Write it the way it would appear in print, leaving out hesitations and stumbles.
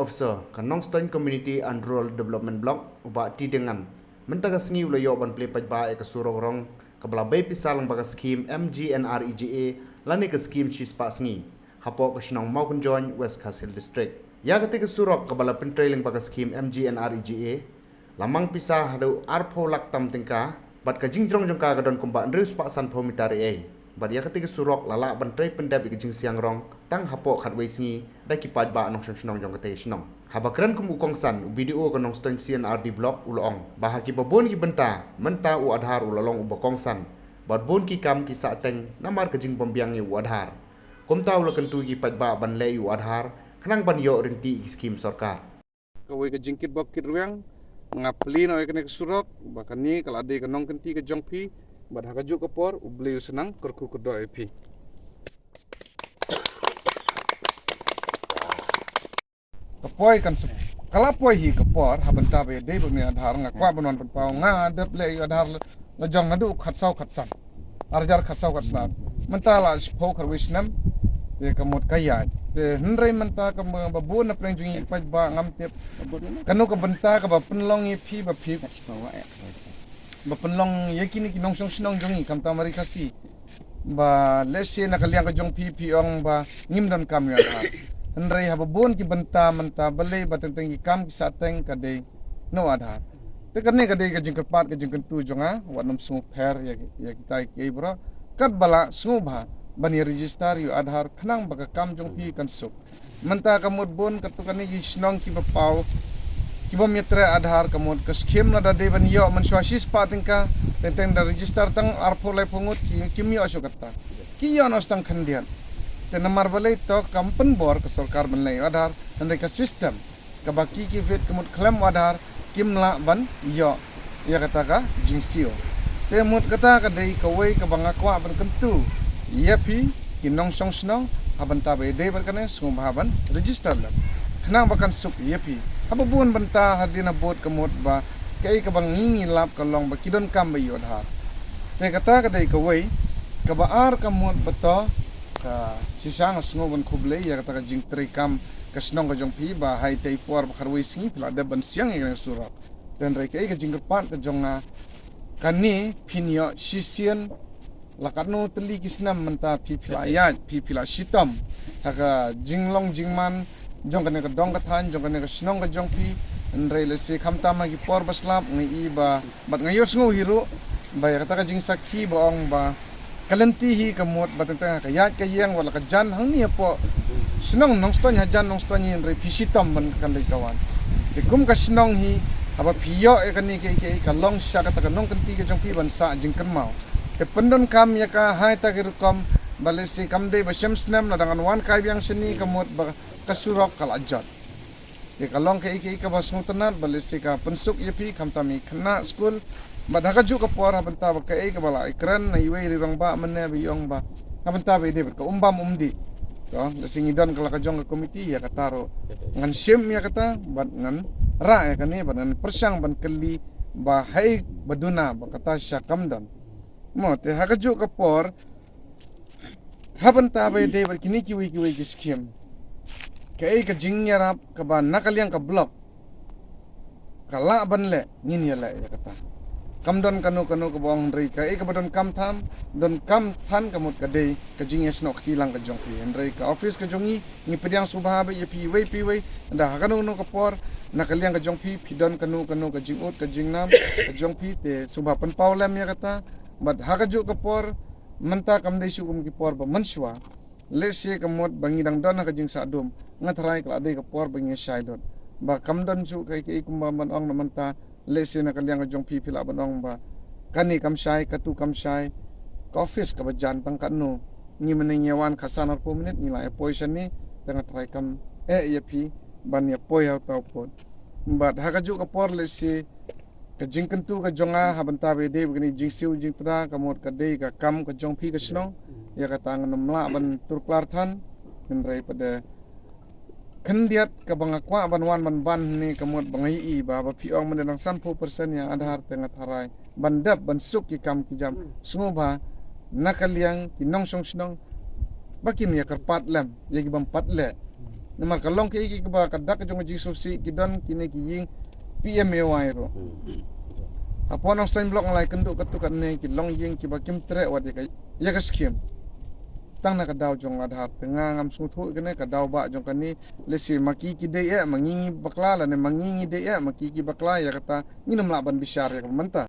Officer kan Nongstoin Community and Rural Development Block ubah ti dengan mentaga sengi ulayo ban play pajba ke surong kabla bay pisalang baga skim MGNREGA lani ke skim chispa sengi hapo ke sinong mau join West Castle District ya ketika surok kabla pentrailing baga skim MGNREGA lamang pisah hadu arpo lak tam tingka bat ka jingjong jongka gadon kumba ndreus pa san pomitari bat ya ketika surok lala bantrai pendap ke jing siang rong tang hapo khatwei singi da ki pajba nong snong jong kate snong habakran kum ukong san video ko nong stone CNRD block ulong bahaki babon ki benta menta u adhar ulalong ubakong san bat bon ki kam ki sa teng namar ke jing bombiang ni u adhar kumta ula kentu ki pajba ban le u adhar khnang ban yo rinti skim sarkar kawai ke jingkit bokit ruang ngapli no ekne surok bakani kala ade ke nong kenti ke jongpi bad hakajuk kapor ubli senang kerku kedo epi kapoi kan kala poi hi kapor habanta be de bumi adhar ngakwa banon pau nga dep le adhar ngajong ngadu khatsau khatsan arjar khatsau khatsna mentala spok karwisnam de kamot kaya de hnrei menta kam babun na preng jungi pajba ngam tep kanu ka benta ka ba penlong epi ba phi ba penlong yakini kinong song sinong jongi kam ta mari kasi ba lese na kaliang ka jong pi ong ba ngimdon kam ya ha hnrei ha babun ki benta menta bale ba tenteng ki kam ki sateng ka de no adhar te karne ka de ka jing kerpat ka jing kentu jonga wanam sungu pher ya kita ke bro kat bala sungu ba bani register yu adhar khnang baka kam jong pi kan suk menta kamut bon katukani ki sinong ki ba pau kibo mitra adhar kamut ke skim na da devan yo manswasis patingka tenteng da register tang arpo lai pungut kimi aso kata ki yo nos tang khandian te namar balai to kampen bor ke sarkar banlai adhar ande ka system ka baki ki vet kamut claim adhar kimla ban yo ya kata ka jingsio te mut kata ka dei ka wei ka bangakwa ban kentu yapi kinong song snong haban tabe de berkane sum haban register lam khnang bakan suk yapi apa buan benta hadina bot kemut ba kai ka bang ngi lap ka long ba kidon kam ba yodhar te kata ka dei ka wei ka ba ar kamut beto ka sisang sngo ban khuble ya kata ka jing tri kam ka snong ka jong pi ba hai tei por ba kharwei singi pla da ban siang ngi surat dan rei kai ka jing pan ka jonga kani pinyo sisian lakano teli kisnam menta pi pila ayat pi pila sitam haka jinglong jingman jong kane ka dong ka than jong kane ka snong ka jong pi ndrei le se khamta ma gi por baslap ngi ba bat ngayos ngo hiro ba ya kata ka jing sakhi ba ong ba kalenti hi ka mot ba tentang ka yat ka yang wala ka jan hang ni po snong nong ston ha jan nong ston ni ndrei pi sitam ban kan le kawan de kum ka snong hi aba piyo e kan ni ke ka long sha ka ta ka nong kan ti ka jong pi ban sa jing kan mau te pendon kam ya ka hai ta ki rukom balesi kam de ba shamsnam na dangan wan kai biang seni kamot ba kasurok kal ajat ye kalong ke iki ka bas mutanat balesi ka pensuk yepi kam tami khna school badaka ju ka por ha banta ba kai ka bala ikran na iwe rirang ba manne biyong ba ha banta be de ka umbam umdi to lesing idon kala ka jong ka komiti ya kataro ngan sim ya kata bad ngan ra ya kani badan persang ban keli ba hai baduna ba kata syakamdan mo te hakaju ka por haban ta bay de bar kini ki wi ki skim kai ka jingnya rap ka ba nakaliang ka block kala ban le ngin ya le ya kata kam don kanu ka bong rei ka ka badon kam tham don kam than kamut ka de ka jingnya snok tilang ka jong pi rei ka office ka jongi ni pediang subha ba ye pi wei nda kanu no ka por nakaliang ka jong pi pidon kanu ka jingut ka jingnam ka jong pi te subha pan paulem ya kata bat hakaju ka por menta kam dei sukum ki por ba manswa lese kamot bangidang don ka jing sa dum ngatrai kala dei ka por bangi sai don ba kam don su kai ki kumba man ong menta lese na kaliang ka jong pi pila banong ba kani kam sai katu kam sai ka office ka ba jan tang kanu ni mening yawan khasan ar 4 minute ni la poison ni tengah trai kam yapi ban ya poi ha ta pon bat hakaju ka por lese ka jing kentu ka jonga habanta be de begini jing siu jing tra kamot ka de ka kam ka jong pi ka snong ya ka tang namla ban turklar than nrei pada khendiat ka bangakwa ban wan ban ni kamot bangai i ba ba pi ong menang 100% ya adhar tengah tharai bandap ban suk ki kam ki jam sungoba nakaliang ki nong song snong bakin ya kerpat lam ya ki bam pat le Namar kalong ke iki ba kadak jong Jesus si kidon kini kiying PMAY ro. Apon ang sign block ngalai kenduk ketukan ne ki long ying ki ba kim tre wa de ka ya ka skim. Tang na ka daw jong adhar tengah ngam sung thu kene ka daw ba jong kani lesi maki ki de ya mangingi bakla la ne mangingi de ya maki ki bakla ya kata minum laban bisyar ya manta